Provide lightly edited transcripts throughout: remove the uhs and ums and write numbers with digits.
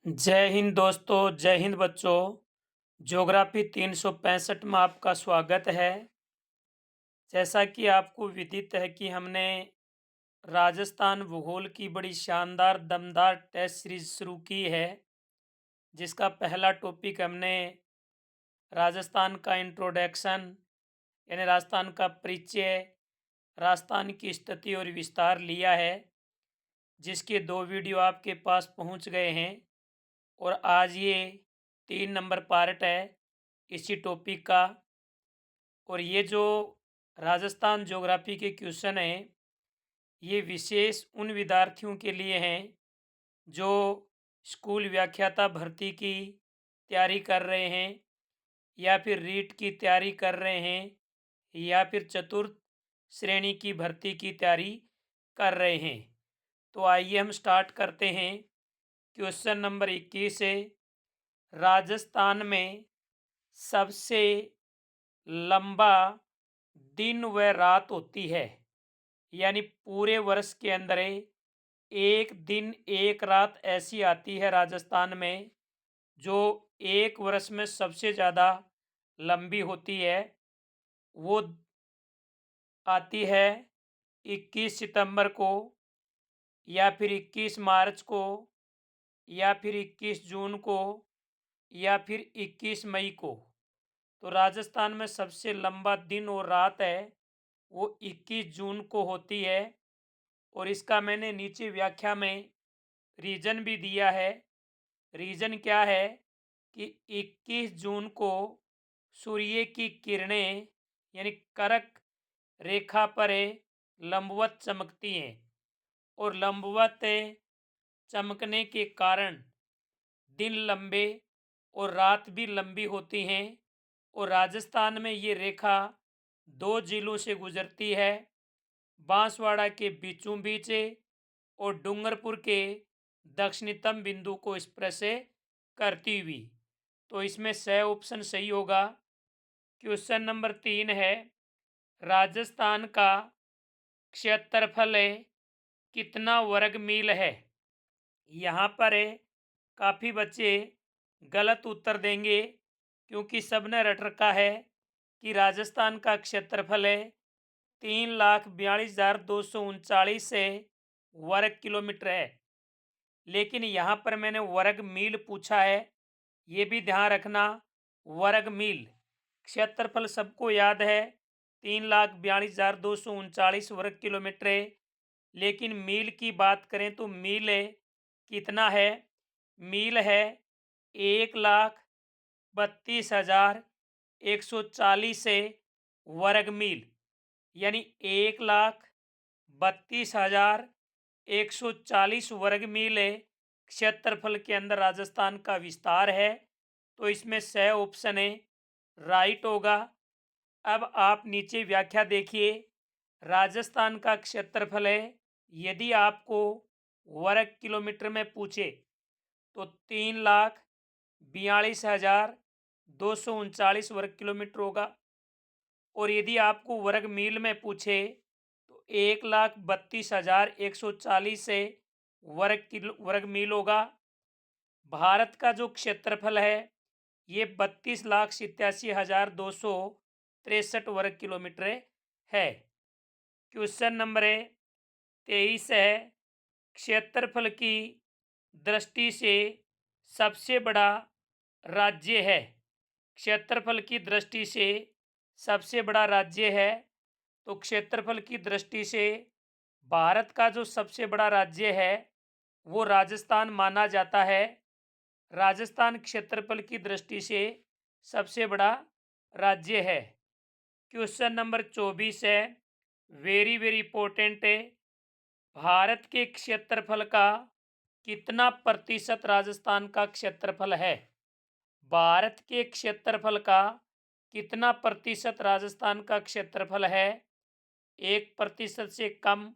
जय हिंद दोस्तों, जय हिंद बच्चों। ज्योग्राफी 365 में आपका स्वागत है। जैसा कि आपको विदित है कि हमने राजस्थान भूगोल की बड़ी शानदार दमदार टेस्ट सीरीज शुरू की है, जिसका पहला टॉपिक हमने राजस्थान का इंट्रोडक्शन यानी राजस्थान का परिचय, राजस्थान की स्थिति और विस्तार लिया है, जिसके 2 वीडियो आपके पास पहुंच गए हैं। और आज ये 3 नंबर पार्ट है इसी टॉपिक का। और ये जो राजस्थान ज्योग्राफी के क्वेश्चन हैं, ये विशेष उन विद्यार्थियों के लिए हैं जो स्कूल व्याख्याता भर्ती की तैयारी कर रहे हैं, या फिर रीट की तैयारी कर रहे हैं, या फिर चतुर्थ श्रेणी की भर्ती की तैयारी कर रहे हैं। तो आइए हम स्टार्ट करते हैं। क्वेश्चन नंबर 21 है, राजस्थान में सबसे लंबा दिन व रात होती है, यानी पूरे वर्ष के अंदर एक दिन एक रात ऐसी आती है राजस्थान में जो एक वर्ष में सबसे ज़्यादा लंबी होती है। वो आती है 21 सितंबर को, या फिर 21 मार्च को, या फिर 21 जून को, या फिर 21 मई को। तो राजस्थान में सबसे लंबा दिन और रात है वो 21 जून को होती है। और इसका मैंने नीचे व्याख्या में रीजन भी दिया है। रीजन क्या है कि 21 जून को सूर्य की किरणें यानी कर्क रेखा पर लंबवत चमकती हैं, और लंबवत चमकने के कारण दिन लंबे और रात भी लंबी होती हैं। और राजस्थान में ये रेखा 2 जिलों से गुजरती है, बांसवाड़ा के बीचों बीच और डूंगरपुर के दक्षिणतम बिंदु को स्पर्श करती हुई। तो इसमें स ऑप्शन सही होगा। क्वेश्चन नंबर 3 है, राजस्थान का क्षेत्रफल कितना वर्ग मील है। यहाँ पर काफ़ी बच्चे गलत उत्तर देंगे, क्योंकि सबने रट रखा है कि राजस्थान का क्षेत्रफल 3,42,239 वर्ग किलोमीटर है। लेकिन यहाँ पर मैंने वर्ग मील पूछा है, ये भी ध्यान रखना। वर्ग मील, क्षेत्रफल सबको याद है 3,42,239 वर्ग किलोमीटर है, लेकिन मील की बात करें तो मील कितना है। मील है 1,32,140 वर्ग मील, यानी 1,32,140 वर्ग मील क्षेत्रफल के अंदर राजस्थान का विस्तार है। तो इसमें स ऑप्शन राइट होगा। अब आप नीचे व्याख्या देखिए। राजस्थान का क्षेत्रफल यदि आपको वर्ग किलोमीटर में पूछे तो 3,42,239 वर्ग किलोमीटर होगा। और यदि आपको वर्ग मील में पूछे तो 1,32,140 वर्ग मील होगा। भारत का जो क्षेत्रफल है ये 32,87,263 वर्ग किलोमीटर है। क्वेश्चन नंबर 23 है, क्षेत्रफल की दृष्टि से सबसे बड़ा राज्य है। क्षेत्रफल की दृष्टि से सबसे बड़ा राज्य है, तो क्षेत्रफल की दृष्टि से भारत का जो सबसे बड़ा राज्य है वो राजस्थान माना जाता है। राजस्थान क्षेत्रफल की दृष्टि से सबसे बड़ा राज्य है। क्वेश्चन नंबर 24 है, वेरी वेरी इंपॉर्टेंट है। भारत के क्षेत्रफल का कितना प्रतिशत राजस्थान का क्षेत्रफल है। भारत के क्षेत्रफल का कितना प्रतिशत राजस्थान का क्षेत्रफल है। 1% से कम,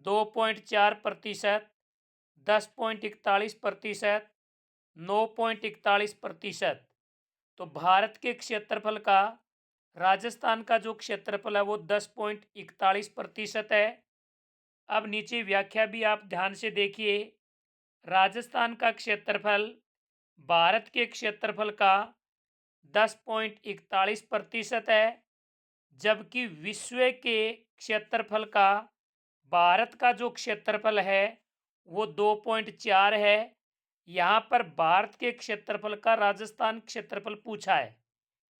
2.4%, 10.41%, 9.41%। तो भारत के क्षेत्रफल का राजस्थान का जो क्षेत्रफल है वो 10.41% है। अब नीचे व्याख्या भी आप ध्यान से देखिए। राजस्थान का क्षेत्रफल भारत के क्षेत्रफल का 10.41% है, जबकि विश्व के क्षेत्रफल का भारत का जो क्षेत्रफल है वो 2.4 है। यहाँ पर भारत के क्षेत्रफल का राजस्थान क्षेत्रफल पूछा है,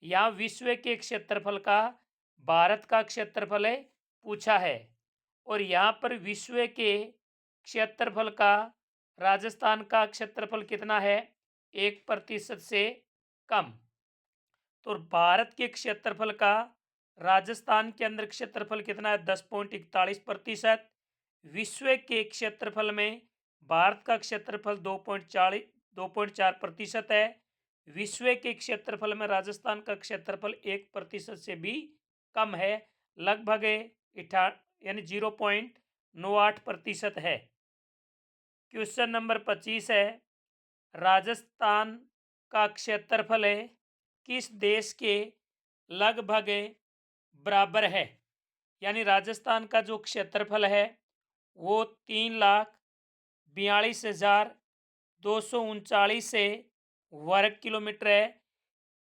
यहाँ विश्व के क्षेत्रफल का भारत का क्षेत्रफल है पूछा है, और यहाँ पर विश्व के क्षेत्रफल का राजस्थान का क्षेत्रफल कितना है, 1% से कम। तो भारत के क्षेत्रफल का राजस्थान के अंदर क्षेत्रफल कितना है, 10.41%। विश्व के क्षेत्रफल में भारत का क्षेत्रफल 2.4% है। विश्व के क्षेत्रफल में राजस्थान का क्षेत्रफल 1% से भी कम है, लगभग यानी 0.98% है। क्वेश्चन नंबर 25 है, राजस्थान का क्षेत्रफल है किस देश के लगभग बराबर है। यानी राजस्थान का जो क्षेत्रफल है वो 3,42,239 वर्ग किलोमीटर है।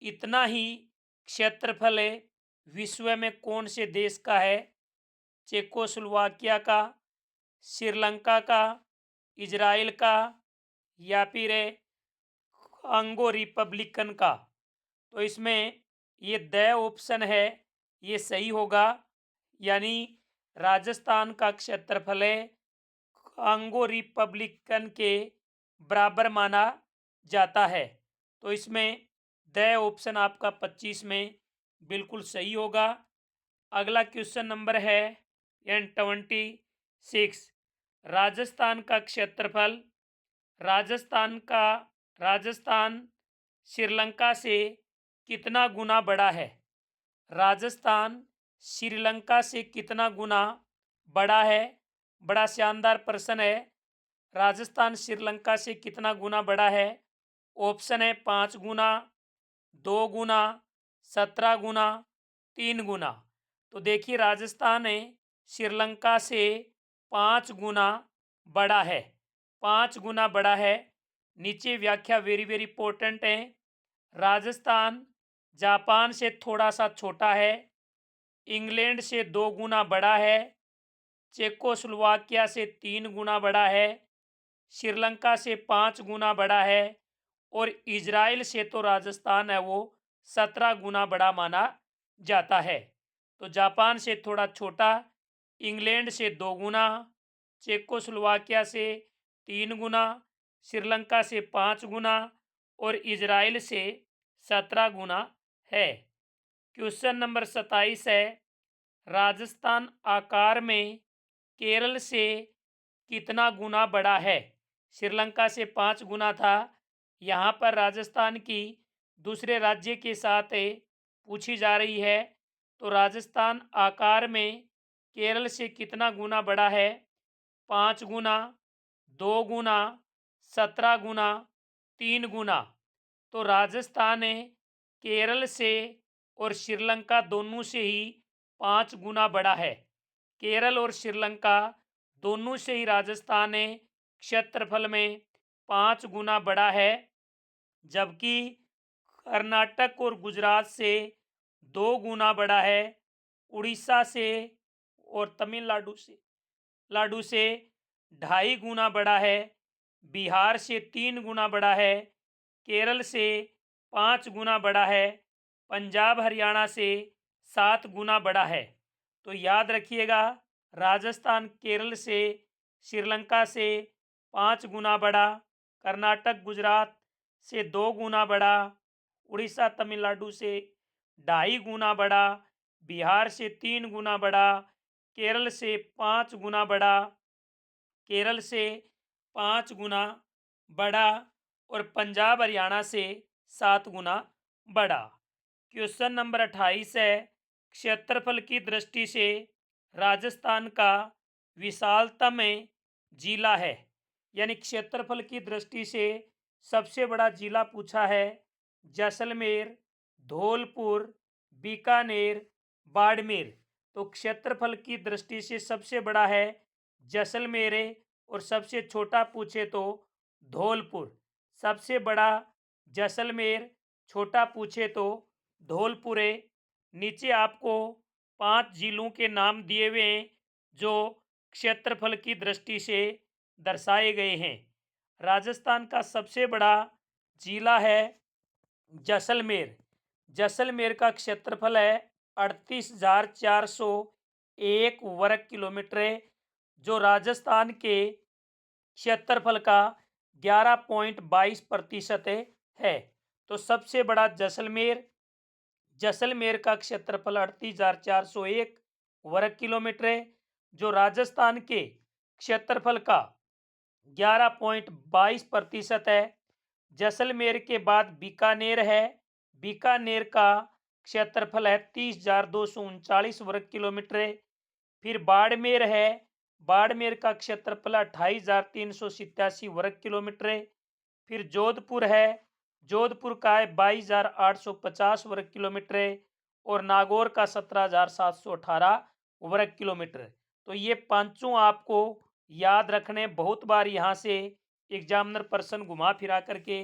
इतना ही क्षेत्रफल विश्व में कौन से देश का है, चेकोस्लोवाकिया का, श्रीलंका का, इजराइल का, या फिर कांगो रिपब्लिकन का। तो इसमें ये द ऑप्शन है, ये सही होगा। यानी राजस्थान का क्षेत्रफल कांगो रिपब्लिकन के बराबर माना जाता है। तो इसमें द ऑप्शन आपका 25 में बिल्कुल सही होगा। अगला क्वेश्चन नंबर है N26, राजस्थान का क्षेत्रफल राजस्थान श्रीलंका से कितना गुना बड़ा है। राजस्थान श्रीलंका से कितना गुना बड़ा है, बड़ा शानदार प्रश्न है। राजस्थान श्रीलंका से कितना गुना बड़ा है। ऑप्शन है 5 गुना, 2 गुना, 17 गुना, 3 गुना। तो देखिए राजस्थान श्रीलंका से 5 गुना बड़ा है, 5 गुना बड़ा है। नीचे व्याख्या वेरी वेरी इंपॉर्टेंट है। राजस्थान जापान से थोड़ा सा छोटा है, इंग्लैंड से 2 गुना बड़ा है, चेकोस्लोवाकिया से 3 गुना बड़ा है, श्रीलंका से 5 गुना बड़ा है, और इजराइल से तो राजस्थान है वो 17 गुना बड़ा माना जाता है। तो जापान से थोड़ा छोटा, इंग्लैंड से 2 गुना, चेकोस्लोवाकिया से 3 गुना, श्रीलंका से 5 गुना, और इजराइल से 17 गुना है। क्वेश्चन नंबर 27 है, राजस्थान आकार में केरल से कितना गुना बड़ा है। श्रीलंका से 5 गुना था, यहाँ पर राजस्थान की दूसरे राज्य के साथ पूछी जा रही है। तो राजस्थान आकार में केरल से कितना गुना बड़ा है, 5 गुना, 2 गुना, 17 गुना, 3 गुना। तो राजस्थान केरल से और श्रीलंका दोनों से ही 5 गुना बड़ा है। केरल और श्रीलंका दोनों से ही राजस्थान क्षेत्रफल में 5 गुना बड़ा है, जबकि कर्नाटक और गुजरात से 2 गुना बड़ा है, उड़ीसा से और तमिलनाडु से 2.5 गुना बड़ा है, बिहार से 3 गुना बड़ा है, केरल से 5 गुना बड़ा है, पंजाब हरियाणा से 7 गुना बड़ा है। तो याद रखिएगा, राजस्थान केरल से, श्रीलंका से 5 गुना बड़ा, कर्नाटक गुजरात से 2 गुना बड़ा, उड़ीसा तमिलनाडु से 2.5 गुना बड़ा, बिहार से 3 गुना बड़ा, केरल से 5 गुना बड़ा, केरल से 5 गुना बड़ा, और पंजाब हरियाणा से 7 गुना बड़ा। क्वेश्चन नंबर 28 है, क्षेत्रफल की दृष्टि से राजस्थान का विशालतम जिला है। यानी क्षेत्रफल की दृष्टि से सबसे बड़ा जिला पूछा है, जैसलमेर, धौलपुर, बीकानेर, बाड़मेर। तो क्षेत्रफल की दृष्टि से सबसे बड़ा है जैसलमेर, और सबसे छोटा पूछे तो धौलपुर। सबसे बड़ा जैसलमेर, छोटा पूछे तो धौलपुर है। नीचे आपको 5 जिलों के नाम दिए हुए हैं जो क्षेत्रफल की दृष्टि से दर्शाए गए हैं। राजस्थान का सबसे बड़ा जिला है जैसलमेर। जैसलमेर का क्षेत्रफल है 38,401 वर्ग किलोमीटर है, जो राजस्थान के क्षेत्रफल का 11.22% है। तो सबसे बड़ा जैसलमेर, जैसलमेर का क्षेत्रफल 38,401 वर्ग किलोमीटर है, जो राजस्थान के क्षेत्रफल का 11.22% है। जैसलमेर के बाद बीकानेर है। बीकानेर का क्षेत्रफल है 30,239 वर्ग किलोमीटर है। फिर बाड़मेर है। बाड़मेर का क्षेत्रफल 28,387 वर्ग किलोमीटर है। फिर जोधपुर है। जोधपुर का है 22,850 वर्ग किलोमीटर है। और नागौर का 17,718 वर्ग किलोमीटर है। तो ये पांचों आपको याद रखने, बहुत बार यहाँ से एग्जामिनर पर्सन घुमा फिरा करके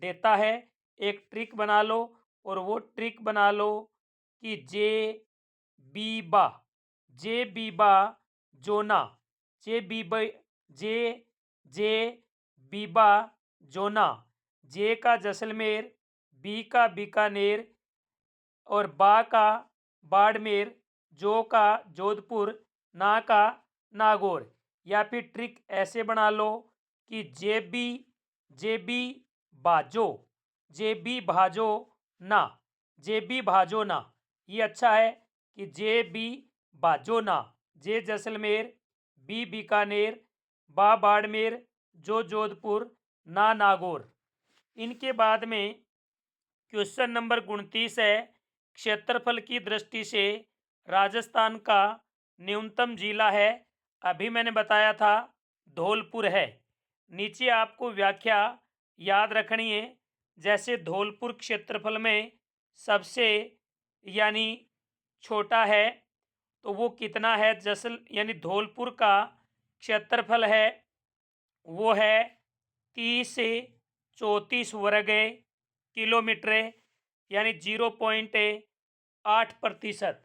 देता है। एक ट्रिक बना लो, और वो ट्रिक बना लो कि बीबा जे बीबा जोना, जे बीबा जे जे बीबा जोना, जे का जैसलमेर, बी का बीकानेर, और बा का बाड़मेर, जो का जोधपुर, ना का नागौर। या फिर ट्रिक ऐसे बना लो कि जेबी बाजो, जेबी भाजो ना, जेबी भाजो ना। ये अच्छा है कि जेबी बाजो ना, जे जैसलमेर, बी बीकानेर, बा बाड़मेर, जो जोधपुर, ना नागौर। इनके बाद में क्वेश्चन नंबर 29 है, क्षेत्रफल की दृष्टि से राजस्थान का न्यूनतम जिला है। अभी मैंने बताया था धौलपुर है। नीचे आपको व्याख्या याद रखनी है। जैसे धौलपुर क्षेत्रफल में सबसे यानी छोटा है, तो वो कितना है, यानी धौलपुर का क्षेत्रफल है वो है 30 से 34 वर्ग किलोमीटर, यानी 0.8%।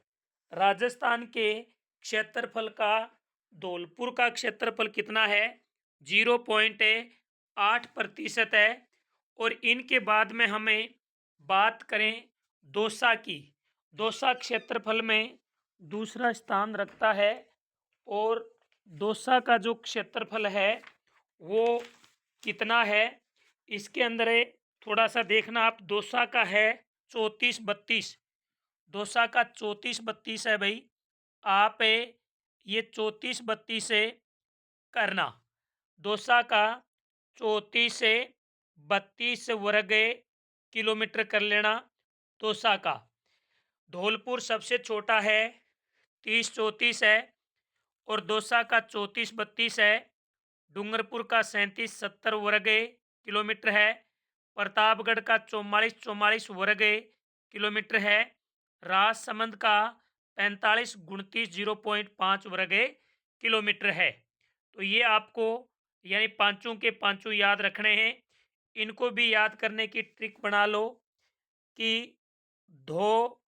राजस्थान के क्षेत्रफल का धौलपुर का क्षेत्रफल कितना है, 0.8% है। और इनके बाद में हमें बात करें दौसा की। दौसा क्षेत्रफल में दूसरा स्थान रखता है, और दौसा का जो क्षेत्रफल है वो कितना है, इसके अंदर थोड़ा सा देखना आप। दौसा का है 3432, दौसा का 3432 है भाई। आप ये 3432 से करना, दौसा का 34 से 32 वर्ग किलोमीटर कर लेना दौसा का। धौलपुर सबसे छोटा है, 3034 है, और दौसा का 3432 है। डूंगरपुर का 3770 वर्ग किलोमीटर है। प्रतापगढ़ का 4444 वर्ग किलोमीटर है। राजसमंद का 45 गुणतीस 0.5 वर्ग किलोमीटर है। तो ये आपको यानी पांचों के पांचों याद रखने हैं। इनको भी याद करने की ट्रिक बना लो कि धो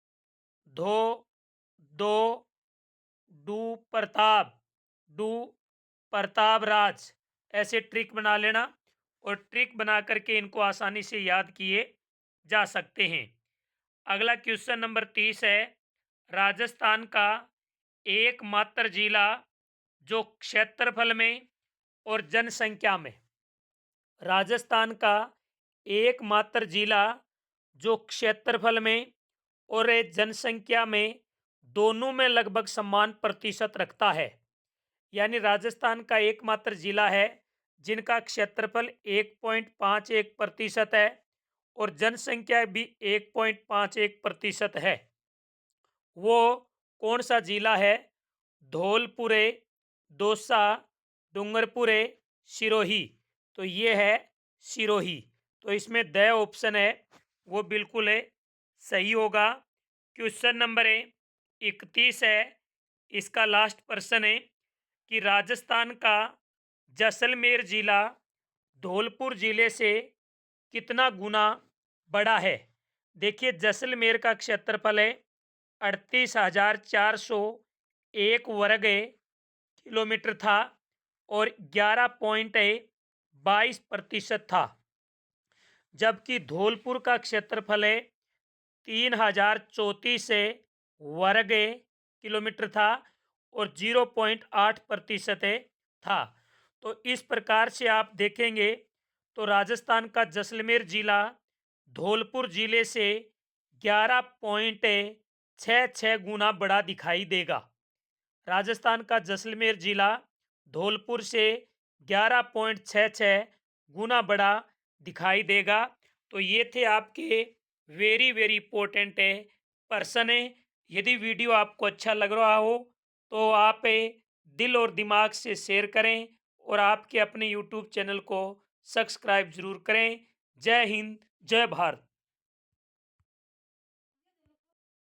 धो दो डू प्रताप, डू प्रताप राज, ऐसे ट्रिक बना लेना। और ट्रिक बना करके इनको आसानी से याद किए जा सकते हैं। अगला क्वेश्चन नंबर 30 है, राजस्थान का एकमात्र जिला जो क्षेत्रफल में और जनसंख्या में, राजस्थान का एकमात्र जिला जो क्षेत्रफल में और जनसंख्या में दोनों में लगभग समान प्रतिशत रखता है। यानी राजस्थान का एकमात्र जिला है जिनका क्षेत्रफल 1.51% है, और जनसंख्या भी 1.51% है। वो कौन सा जिला है? धौलपुर, दौसा, डूंगरपुर, सिरोही। तो ये है सिरोही। तो इसमें द ऑप्शन है वो बिल्कुल सही होगा। क्वेश्चन नंबर 31 है, इसका लास्ट प्रश्न है कि राजस्थान का जैसलमेर जिला धौलपुर जिले से कितना गुना बड़ा है। देखिए, जैसलमेर का क्षेत्रफल है 38,401 वर्ग किलोमीटर था और 11.22% था, जबकि धौलपुर का क्षेत्रफल है 3,034 वर्ग किलोमीटर था और 0.8% था। तो इस प्रकार से आप देखेंगे तो राजस्थान का जैसलमेर जिला धौलपुर जिले से 11.66 गुना बड़ा दिखाई देगा। राजस्थान का जैसलमेर जिला धौलपुर से 11.66 गुना बड़ा दिखाई देगा। तो ये थे आपके वेरी वेरी इंपॉर्टेंट पर्सन है। यदि वीडियो आपको अच्छा लग रहा हो तो आप दिल और दिमाग से शेयर करें और आपके अपने यूट्यूब चैनल को सब्सक्राइब जरूर करें। जय हिंद, जय भारत।